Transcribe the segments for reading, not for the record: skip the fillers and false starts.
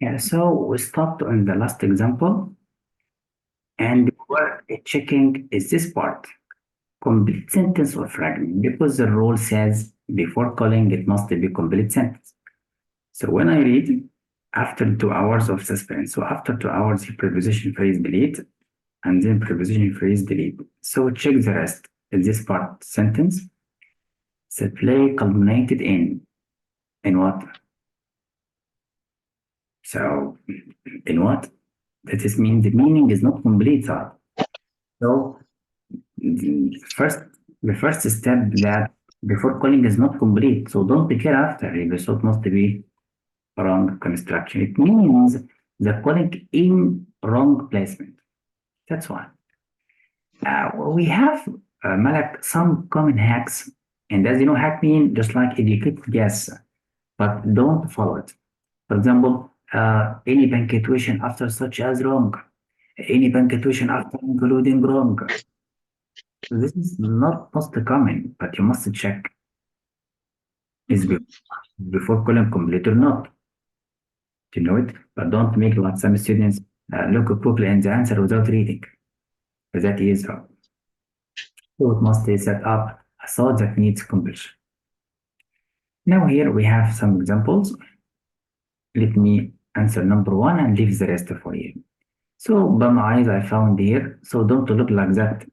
Yeah, so we stopped on the last example and we're checking is this part complete sentence or fragment because the rule says before calling it must be complete sentence. So when I read after 2 hours of suspense, so after 2 hours, preposition phrase delete and then preposition phrase delete. So check the rest. Is this part sentence? The play culminated in what? So in what? That is mean the meaning is not complete. So the first the first step that before calling is not complete. So don't care after. The result must be wrong construction. It means the calling in wrong placement. That's why. We have Malak some common hacks, and as you know, hack mean just like educate guess, but don't follow it. For example, any punctuation after such as wrong, any punctuation after including wrong. This is not most common, but you must check is before calling complete or not. To know it, but don't make like some students look quickly in the answer without reading. That is wrong. So it must be set up a thought that needs completion. Now here we have some examples. Let me answer number one and leave the rest for you. So by my eyes I found here. So don't look like that.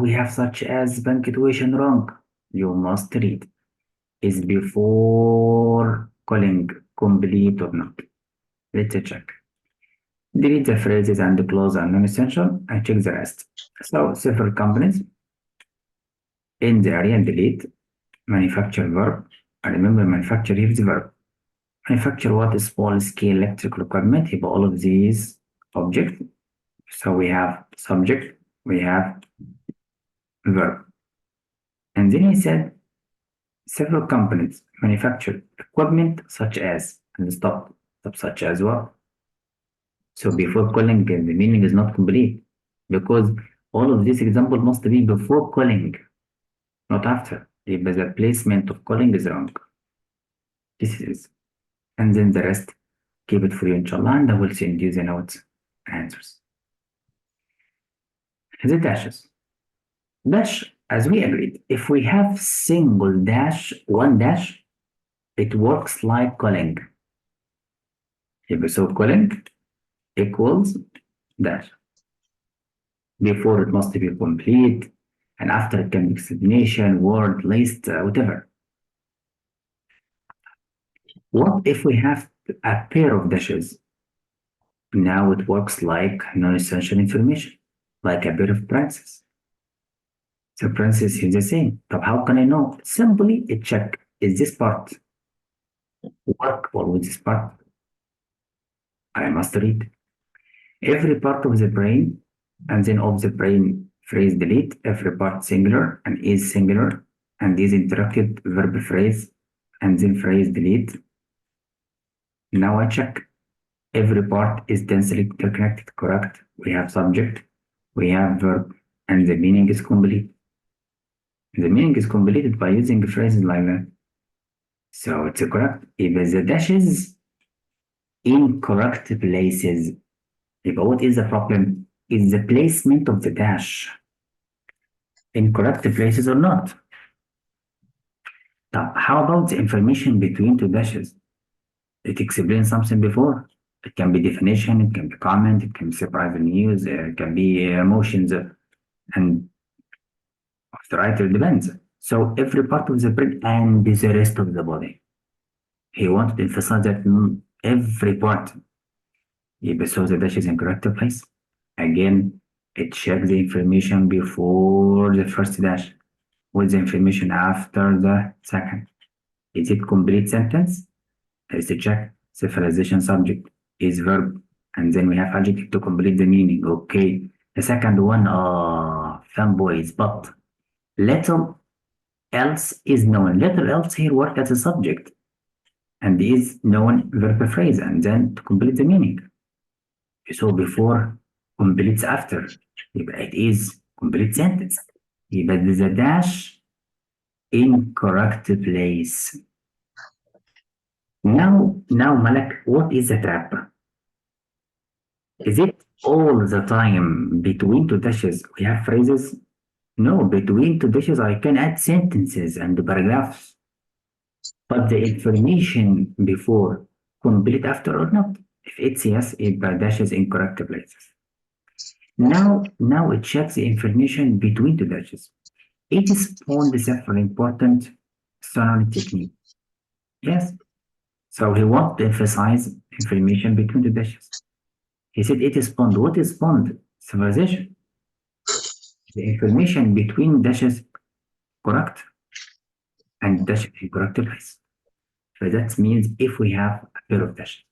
We have such as punctuation wrong. You must read. Is before calling complete or not? Let's check. Delete the phrases and the clause are non-essential and check the rest. So several companies in the area delete manufacture verb. I remember manufacture here is the verb. Manufacture what is small scale electrical equipment. Have all of these objects. So we have subject, we have verb. And then he said several companies manufacture equipment such as and stop such as what. So before calling the meaning is not complete because all of this example must be before calling, not after. If the placement of calling is wrong. This is, and then the rest, keep it for you inshallah, and I will send you the notes answers. The dashes. Dash, as we agreed, if we have single dash, one dash, it works like calling. So calling equals dash. Before it must be complete, and after it can be explanation, word, list, whatever. What if we have a pair of dashes? Now it works like non-essential information, like a pair of parentheses. So parentheses is the same. But how can I know? Simply check, is this part work or with this part? I must read. Every part of the brain and then of the brain phrase delete, every part singular and is singular and is interrupted verb phrase and then phrase delete. Now I check. Every part is densely interconnected, correct? We have subject, we have verb, and the meaning is complete. The meaning is completed by using phrases like that. So it's correct. If the dashes in correct places, if what is the problem? Is the placement of the dash in correct places or not? Now, how about the information between two dashes? It explains something before. It can be definition, it can be comment, it can be surprise news, it can be emotions, and the writer depends. So every part of the brain and the rest of the body. He wanted to emphasize that every part. So the dash is in correct place. Again, it checks the information before the first dash with the information after the second. Is it complete sentence? Is it check civilization subject is verb and then we have adjective to complete the meaning. Okay. The second one, fanboys, but little else is known. Little else here work as a subject and is known verb phrase and then to complete the meaning. So before completes after. It is complete sentence. But the dash in correct place. Now Malak, what is the trap? Is it all the time between two dashes we have phrases? No, between two dashes I can add sentences and paragraphs, but the information before complete after or not. If it's yes, it dashes in correct places. Now it checks the information between two dashes. It is found several important sonory technique. Yes, so he wants to emphasize information between the dashes. He said it is bond. What is bond? Civilization. The information between dashes correct and dash in correct place. So that means if we have a pair of dashes.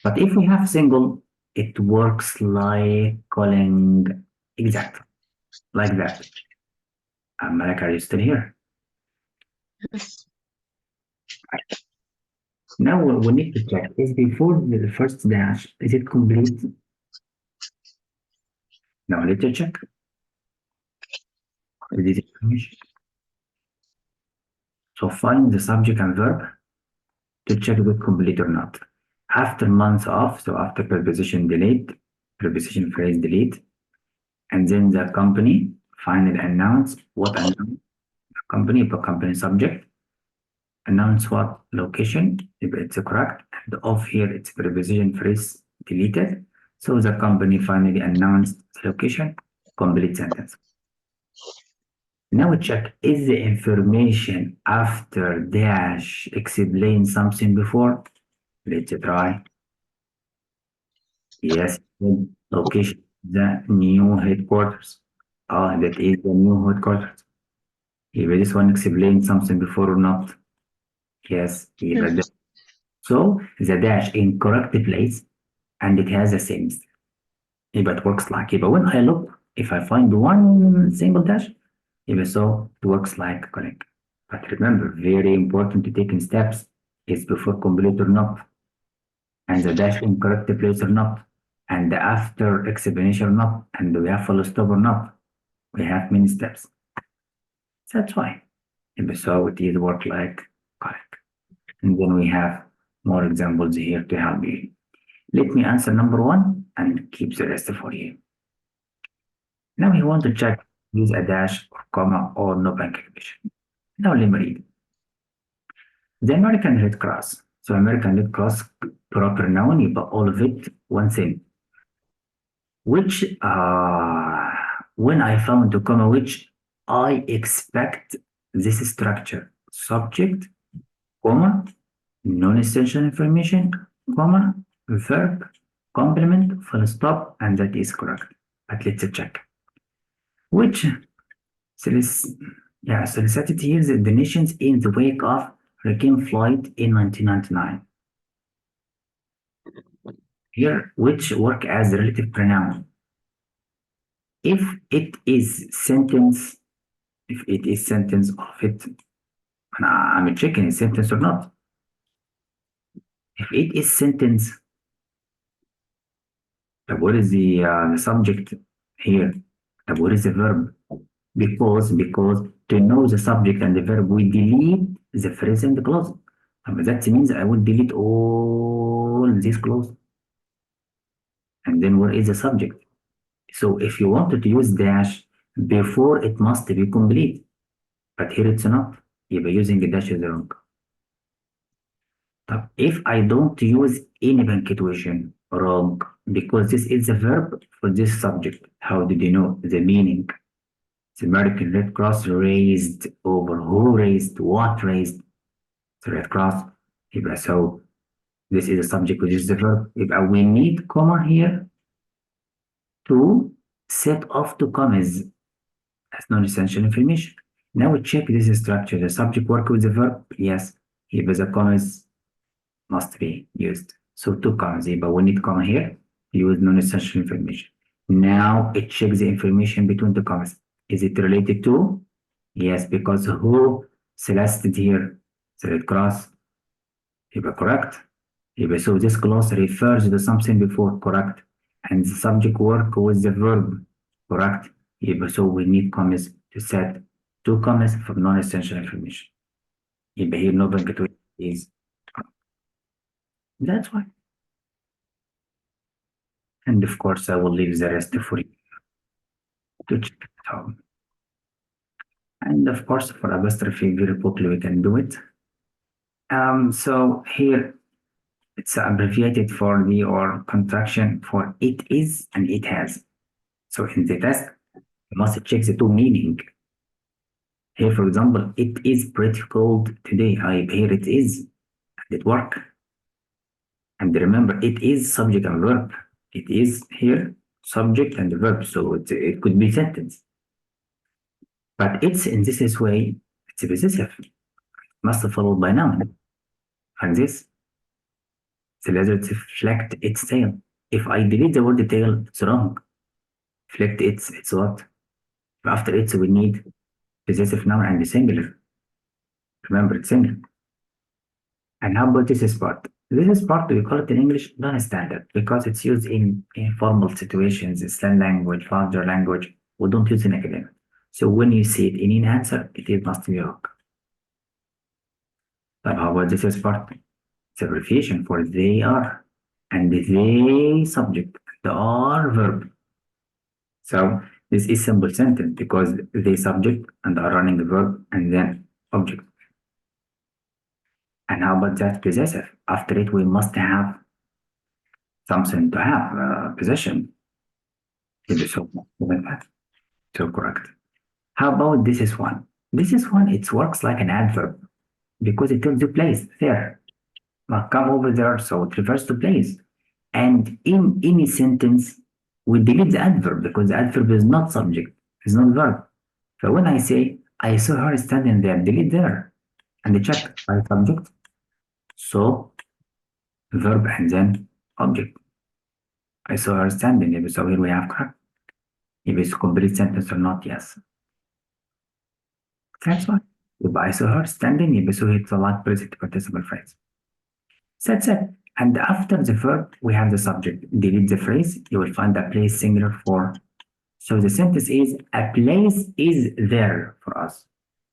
But if we have single, it works like calling exactly like that. Malak, are you still here? Now we need to check is before the first dash, is it complete? Now let's check. Is it finished? So find the subject and verb to check if it's complete or not. After months of, so after preposition delete, preposition phrase delete, and then the company finally announce what announce company, but company subject, announce what location, if it's correct, and off here it's preposition phrase deleted. So the company finally announced the location, complete sentence. Now we check, is the information after dash explain something before? Let's try. Yes, location, the new headquarters. Oh, that is the new headquarters. If this one explained something before or not? Yes, Yes. so the dash in correct place and it has the same. If it works like, but when I look, if I find one single dash, if so, it works like correct. But remember, very important to take in steps is before complete or not, and the dash in correct place or not, and the after explanation or not, and we have full stop or not. We have many steps. That's why. If so, it is work like correct. And then we have more examples here to help you. Let me answer number one and keep the rest for you. Now we want to check use a dash or comma or no punctuation. Now let me read. The American Red Cross. So American Red Cross proper noun, but all of it one thing. Which when I found the comma which I expect this structure subject, comma, non-essential information, comma, verb, complement, full stop, and that is correct. But let's check. Which solicited here the donations in the wake of Hurricane Floyd in 1999. Here, which work as relative pronoun. If it is sentence, if it is sentence of it, I'm checking sentence or not. If it is sentence, what is the subject here? What is the verb? Because to know the subject and the verb, we delete the phrase and the clause. That means I will delete all these clauses. And then where is the subject? So if you wanted to use dash before, it must be complete. But here it's not. You're using a dash is wrong. If I don't use any punctuation, wrong, because this is a verb for this subject. How did you know the meaning? The American Red Cross raised over who raised, what raised the Red Cross. So this is a subject which is the verb. We need comma here to set off two commas as non-essential information. Now we check this structure. The subject work with the verb. Yes, if the commas must be used. So two commas, but we need comma here. Use non-essential information. Now it checks the information between the commas. Is it related to? Yes, because who selected here? The Red Cross. Correct. So this clause refers to something before, correct? And the subject work with the verb, correct? So we need commas to set two commas for non-essential information. Here no punctuation is That's why. And of course, I will leave the rest for you to check it out. And of course, for apostrophe, very quickly we can do it. So here it's abbreviated for the or contraction for it is and it has. So in the test, you must check the two meaning. Here, for example, it is pretty cold today. Here it is, and it work. And remember, it is subject and verb. It is here subject and verb, so it could be sentence. But it's in this way, it's a possessive, must be followed by noun. And this, the letter reflect its tail. If I delete the word tail, it's wrong. Reflect it's what? After it's we need possessive noun and the singular. Remember, it's singular. And how about this is part? This is part, we call it in English non-standard because it's used in informal situations, slang language, vulgar language. We don't use in academic. So when you see it in an answer, it must be wrong. But how about this is part? It's abbreviation for they are, and they subject, the are verb. So this is simple sentence because they subject and are running the verb and then object. And how about that possessive? After it, we must have something to have possession. So correct. How about this is one? This is one, it works like an adverb because it tells you place there. Well, come over there, so it refers to place. And in any sentence, we delete the adverb because the adverb is not subject, it's not verb. So when I say, I saw her standing there, delete there. And check by subject. So verb and then object. I saw her standing. So here we have correct. If it's a complete sentence or not, yes. That's why. If I saw her standing, if so it's a lot present participle phrase. That's it. And after the verb, we have the subject. Delete the phrase, you will find a place singular for. So the sentence is a place is there for us.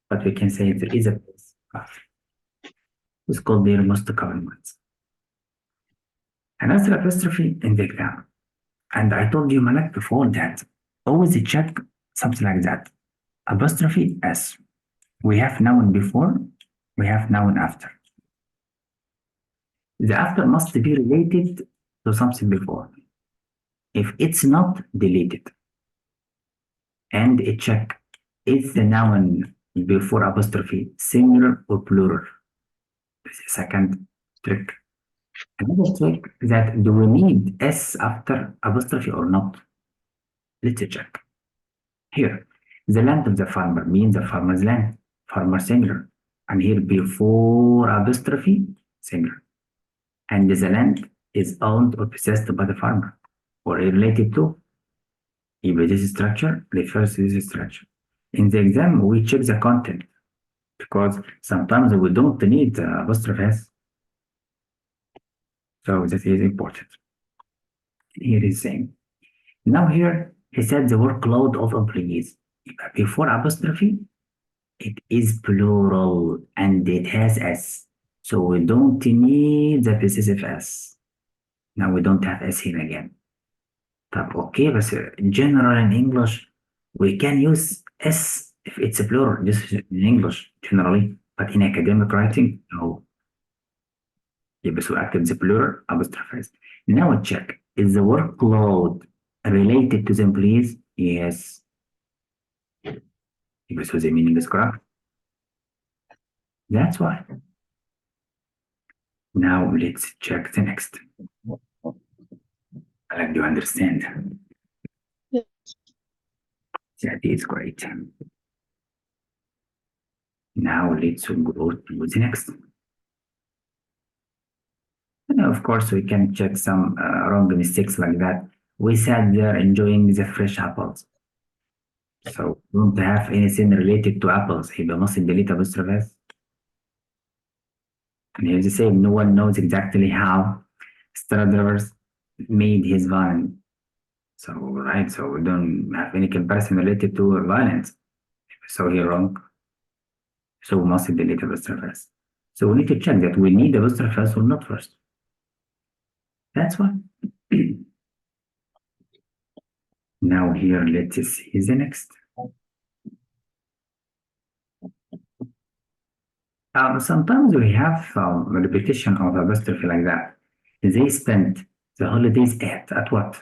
But we can say there is a place. It's called the most common ones. Another apostrophe in the exam. And I told you Malak before that. Always check something like that. Apostrophe S. We have noun before, we have noun after. The after must be related to something before. If it's not, delete it. And check, is the noun before apostrophe singular or plural? This is second trick. Another trick that do we need S after apostrophe or not? Let's check. Here, the land of the farmer means the farmer's land, farmer singular. And here before apostrophe, singular. And the land is owned or possessed by the farmer or related to. If this structure refers to this structure. In the exam, we check the content because sometimes we don't need apostrophe S. So that is important. Here is saying. Now here, he said the workload of employees. Before apostrophe, it is plural and it has S. So we don't need the possessive S. Now we don't have S here again. Okay, but in general in English, we can use S if it's a plural. This is in English generally, but in academic writing, no. So active the plural apostrophe S. Now check, is the workload related to the employees? Yes. So the meaning is correct. That's why. Now let's check the next. I like to understand. Yes. That is great. Now let's go to the next. And of course, we can check some wrong mistakes like that. We said they're enjoying the fresh apples. So don't have anything related to apples. He must delete apostrophe S. And here's the same, no one knows exactly how Stradivarius made his violin. So, right, so we don't have any comparison related to violence. So here wrong. So we must delete apostrophe S. So we need to check that we need apostrophe S or not first. That's why. Now here, let's see the next. Sometimes we have repetition of apostrophe like that. They spent the holidays at what?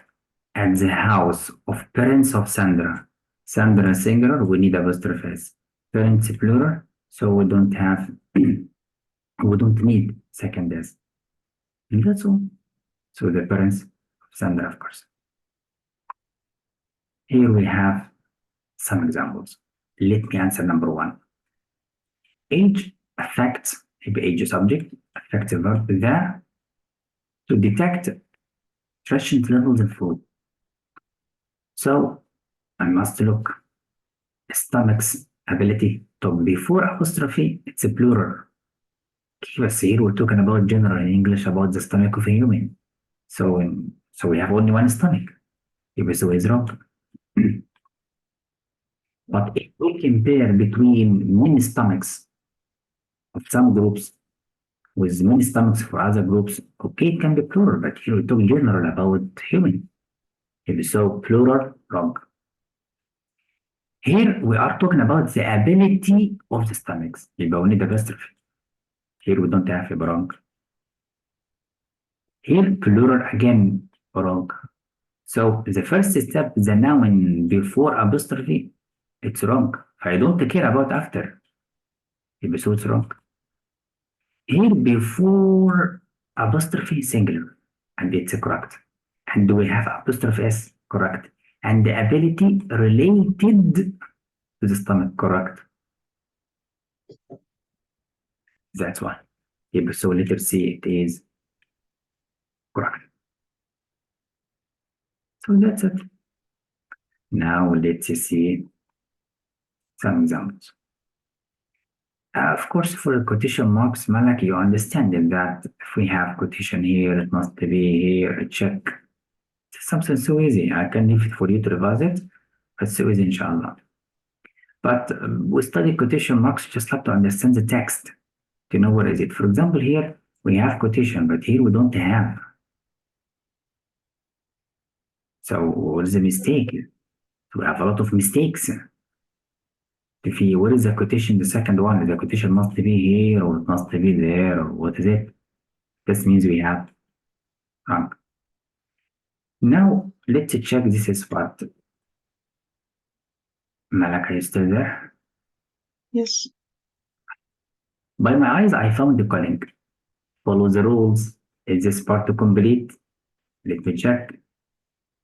At the house of parents of Sandra. Sandra singular, we need apostrophes. Parents plural, so we don't have, we don't need second S. And that's all. So the parents of Sandra, of course. Here we have some examples. Let me answer number one. Age affects, age subject, affects the verb the to detect nutrition levels in food. So I must look stomach's ability to before apostrophe, it's a plural. But here we're talking about general in English about the stomach of a human. So we have only one stomach. If it's always wrong. But if we compare between many stomachs of some groups with many stomachs for other groups, okay, it can be plural, but here we talk general about human. If so, plural, wrong. Here we are talking about the ability of the stomachs. يبقى we need apostrophe. Here we don't have a wrong. Here plural again wrong. So the first step, the noun before apostrophe, it's wrong. I don't care about after. يبقى so it's wrong. Here before apostrophe singular, and it's correct. And we have apostrophe S, correct. And the ability related to the stomach, correct. That's why. Yep, so letter C, it is correct. So that's it. Now let's see some examples. Of course, for quotation marks, Malak, you understand that if we have quotation here, it must be here, a check. It's something so easy. I can leave it for you to revise it. It's so easy, inshallah. But we study quotation marks, just have to understand the text to know what is it. For example, here we have quotation, but here we don't have. So what is the mistake? We have a lot of mistakes. If you, what is the quotation? The second one, the quotation must be here or it must be there, or what is it? This means we have wrong. Now let's check this is part. Malak, are you still there? Yes. By my eyes, I found the calling. Follow the rules. Is this part to complete? Let me check.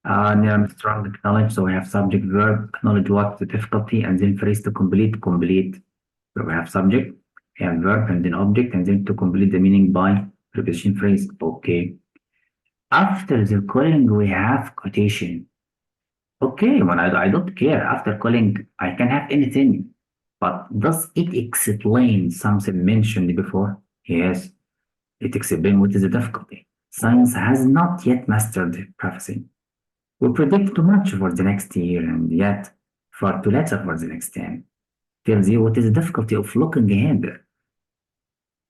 Near strong acknowledge, so we have subject verb, acknowledge what the difficulty, and then phrase to complete, complete. So we have subject, we have verb, and then object, and then to complete the meaning by preposition phrase. Okay. After the calling, we have quotation. Okay, when I don't care. After calling, I can have anything. But does it explain something mentioned before? Yes. It explains what is the difficulty. Science has not yet mastered prophecy. We predict too much for the next year and yet far too little for the next 10. Tells you what is the difficulty of looking ahead.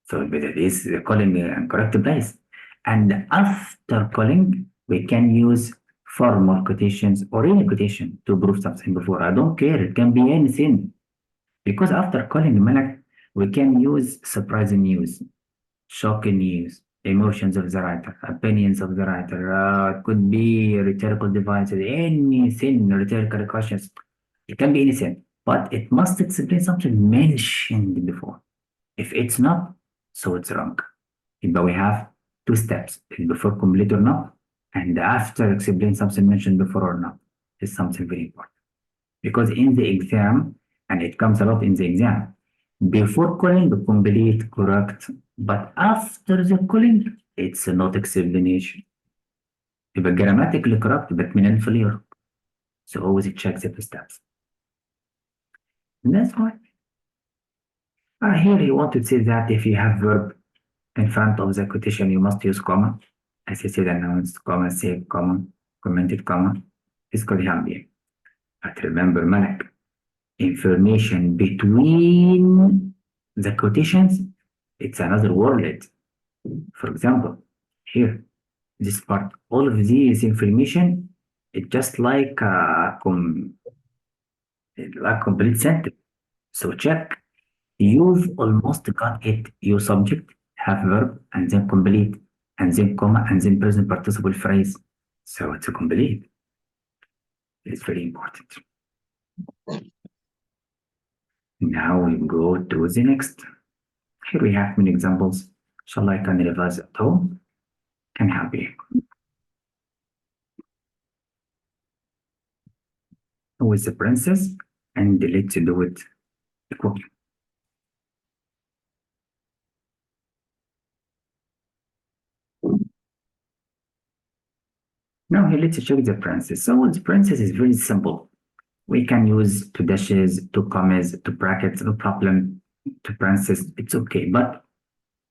So it is calling a correct place. And after calling, we can use formal quotations or any quotation to prove something before. I don't care, it can be anything. Because after calling Malak, we can use surprising news, shocking news, emotions of the writer, opinions of the writer, it could be rhetorical devices, anything, rhetorical questions. It can be anything, but it must explain something mentioned before. If it's not, so it's wrong. But we have two steps, before complete or not, and after explain something mentioned before or not, is something very important. Because in the exam, and it comes a lot in the exam, before calling the complete correct, but after the calling, it's not explanation. يبقى grammatically correct but meaningfully wrong. So always check the steps. And that's why. Here you want to say that if you have verb in front of the quotation, you must use comma. As you said, announced, comma, saved, comma, commented, comma. It's called helping. But remember, Malak, information between the quotations, it's another word. For example, here, this part. All of these information, it's just like a complete sentence. So check. You've almost got it. Your subject, have verb, and then complete, and then comma, and then present participle phrase. So it's a complete. It's very important. Now we go to the next. Here we have many examples. Shall I can revise at home? Can help you. With the princess, and let's do it quickly. Now here let's check the princess. So the princess is very simple. We can use two dashes, two commas, two brackets, no problem. To princess, it's okay. But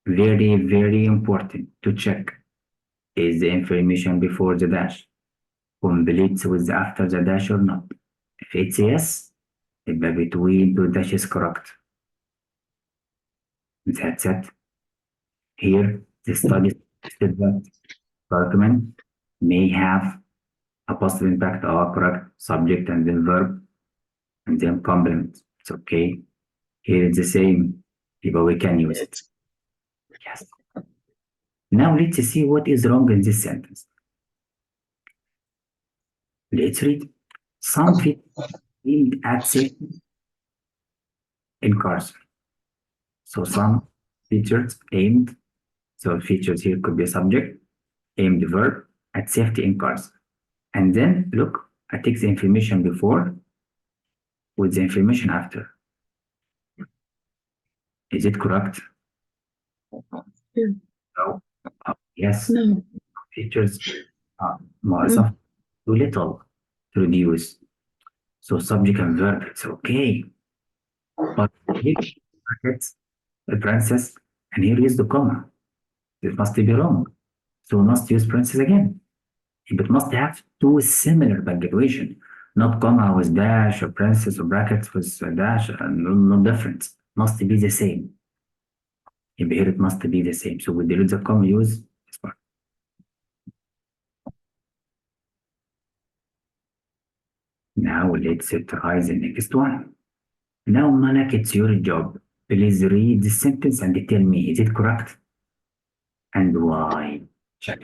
very, very important to check is the information before the dash complete with after the dash or not. If it's yes, يبقى between two dashes correct. That's it. Here, the study said that document may have a positive impact or correct subject and then verb and then complement. It's okay. Here it's the same, but we can use it. Yes. Now let's see what is wrong in this sentence. Let's read. Some people aimed at safety in cars. So some features aimed. So features here could be a subject, aimed verb at safety in cars. And then look, I take the information before with the information after. Is it correct? No. Yes. No. Features معظم too little to reduce. So subject and verb, it's okay. But here brackets, the princess, and here is the comma. It must be wrong. So we must use princess again. It must have two similar punctuation, not comma with dash or princess or brackets with a dash, no difference. Must be the same. Here it must be the same. So we delete the comma, use this part. Now let's try the next one. Now Malak, it's your job. Please read the sentence and tell me, is it correct? And why? Check.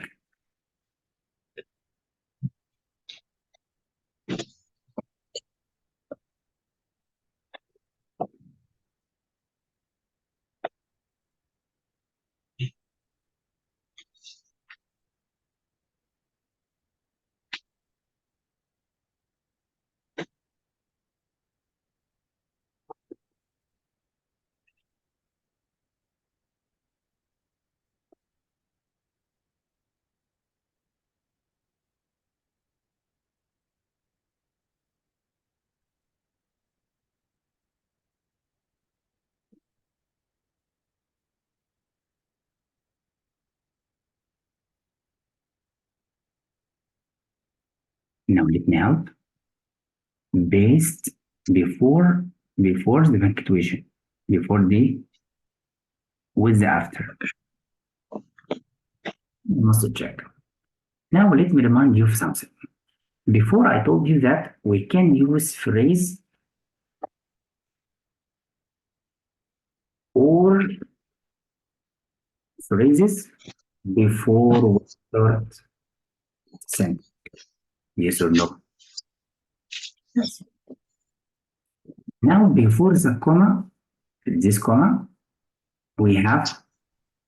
Now let me help. Based before the punctuation, before the with the after. You must check. Now let me remind you of something. Before I told you that we can use phrase or phrases before we start sentence. Yes or no? Yes. Now before the comma, this comma, we have,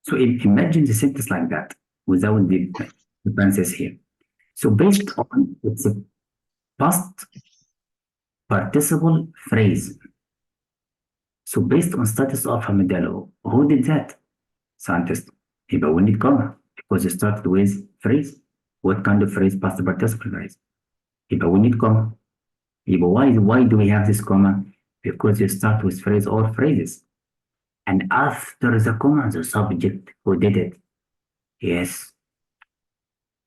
so imagine the sentence like that without the parentheses here. So based on it's a past participle phrase. So based on status of a medallo, who did that? Scientist. يبقى we need comma because it started with phrase. What kind of phrase? Past participle phrase. يبقى we need comma. يبقى why do we have this comma? Because you start with phrase or phrases. And after the comma, the subject who did it. Yes.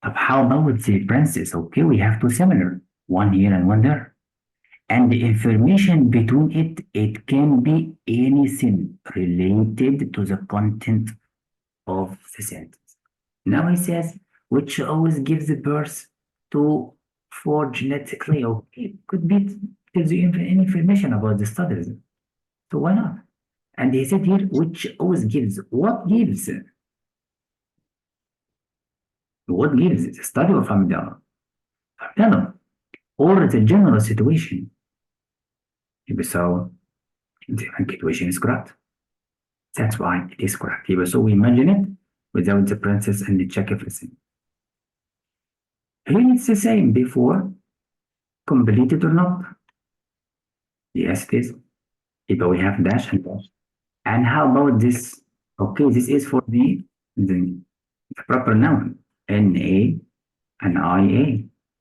But how about the princess? Okay, we have two similar, one here and one there. And the information between it can be anything related to the content of the sentence. Now he says, which always gives the birth to 4 genetically, or it could be tells you information about the studies. So why not? And he said here, which always gives. What gives? What gives? The study or familiar? Familiar. Or the general situation. So the situation is correct. That's why it is correct. So we imagine it without the princess and the check everything. Here it's the same before, completed or not. Yes, it is. But we have dash and dash. And how about this? Okay, this is for the proper noun, NA and IA.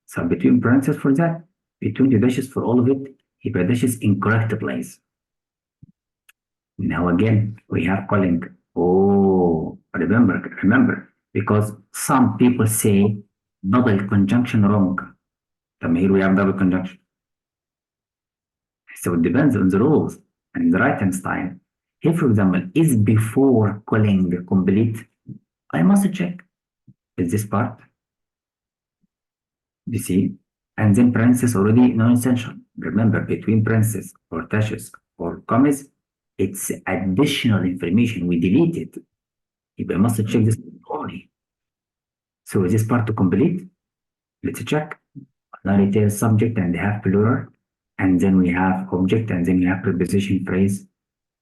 So between parentheses for that, between the dashes for all of it, if a dash is incorrect place. Now again, we have calling. Oh, remember, because some people say double conjunction wrong. So here we have double conjunction. So it depends on the rules and the writing style. Here, for example, is before calling complete. I must check. Is this part? You see? And then parentheses already non-essential. Remember, between parentheses or dashes or commas, it's additional information. We delete it. If I must check this only. So is this part to complete? Let's check. Narrative subject and they have plural. And then we have object and then we have preposition phrase.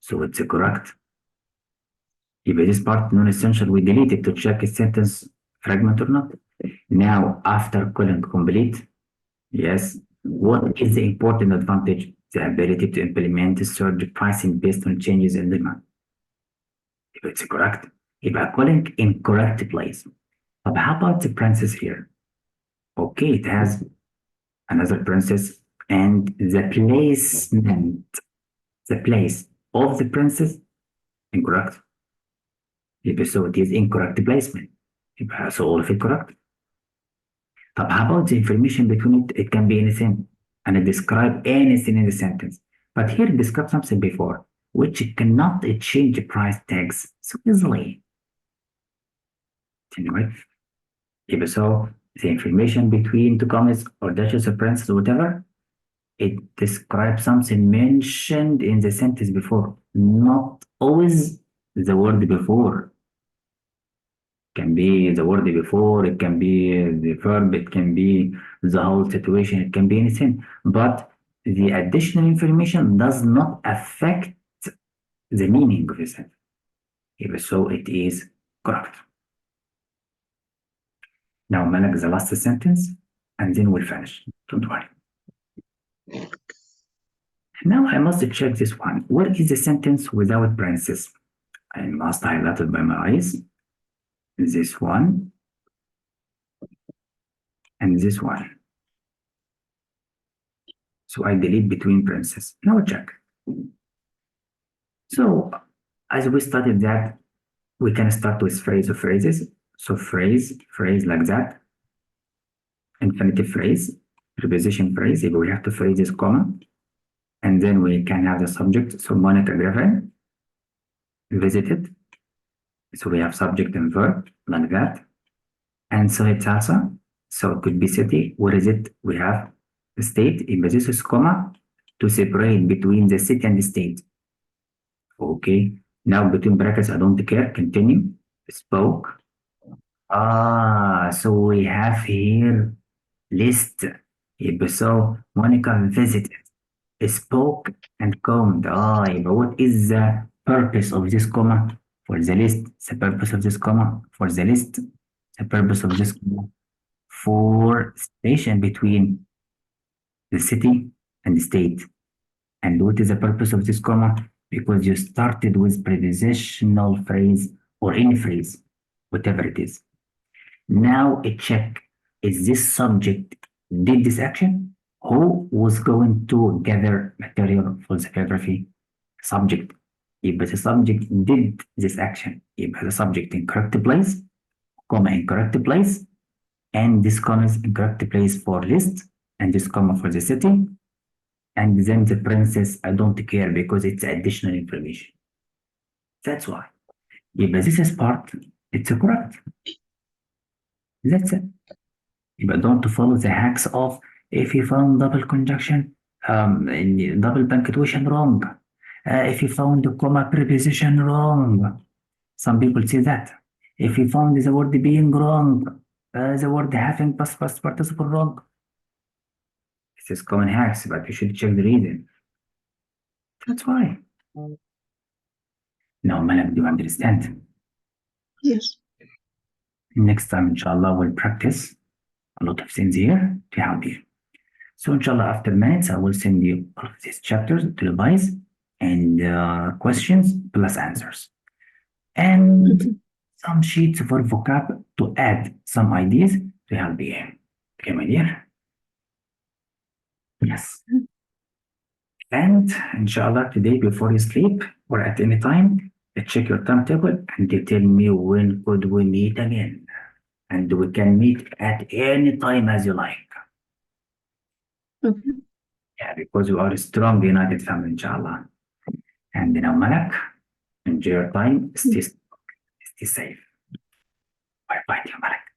So it's correct. If this part non-essential, we delete it to check a sentence fragment or not. Now, after calling complete, yes, what is the important advantage? The ability to implement surge pricing based on changes in demand. If it's correct, if I'm calling incorrect place. But how about the princess here? Okay, it has another princess and the placement, the place of the princess, incorrect. So it is incorrect placement. So all of it correct. But how about the information between it? It can be anything and it describe anything in the sentence. But here it describes something before, which cannot change price tags so easily. Anyway, so the information between two commas or dashes or parentheses or whatever, it describes something mentioned in the sentence before, not always the word before. Can be the word before, it can be the verb, it can be the whole situation, it can be anything. But the additional information does not affect the meaning of the sentence. If so, it is correct. Now, Malak, the last sentence, and then we'll finish. Don't worry. Now I must check this one. Where is the sentence without parentheses? I must highlight it by my eyes. This one and this one. So I delete between parentheses. Now check. So as we studied that, we can start with phrase or phrases. So phrase like that. Infinitive phrase, preposition phrase. If we have to phrase this comma, and then we can have the subject. So Monica Griffin visited. So we have subject and verb like that. And so it's also, so it could be city. Where is it? We have the state. If this is comma to separate between the city and the state. Okay. Now between brackets, I don't care. Continue. Spoke. So we have here list. So Monica visited, spoke, and combed. But what is the purpose of this comma for the list? The purpose of this comma for the list. The purpose of this comma for station between the city and the state. And what is the purpose of this comma? Because you started with prepositional phrase or any phrase, whatever it is. Now a check, is this subject did this action? Who was going to gather material for the bibliography? Subject. If the subject did this action, if the subject in correct place, comma in correct place, and this comma is in correct place for list, and this comma for the city, and then the princess, I don't care because it's additional information. That's why. If this is part, it's correct. That's it. يبقى don't follow the hacks of if you found double conjunction double punctuation wrong. If you found the comma preposition wrong. Some people say that. If you found the word being wrong, the word having past participle wrong. This is common hacks, but you should check the reason. That's why. Now, Malak, do you understand? Yes. Next time, inshallah, we'll practice a lot of things here to help you. So, inshallah, after minutes, I will send you all of these chapters to revise and questions plus answers. And some sheets for vocab to add some ideas to help you. Okay, my dear? Yes. And inshallah, today before you sleep or at any time, check your timetable and you tell me when could we meet again. And we can meet at any time as you like. Okay. Yeah, because we are a strong, united family, inshallah. And now, Malak, enjoy your time. Stay safe. Bye bye, dear Malak.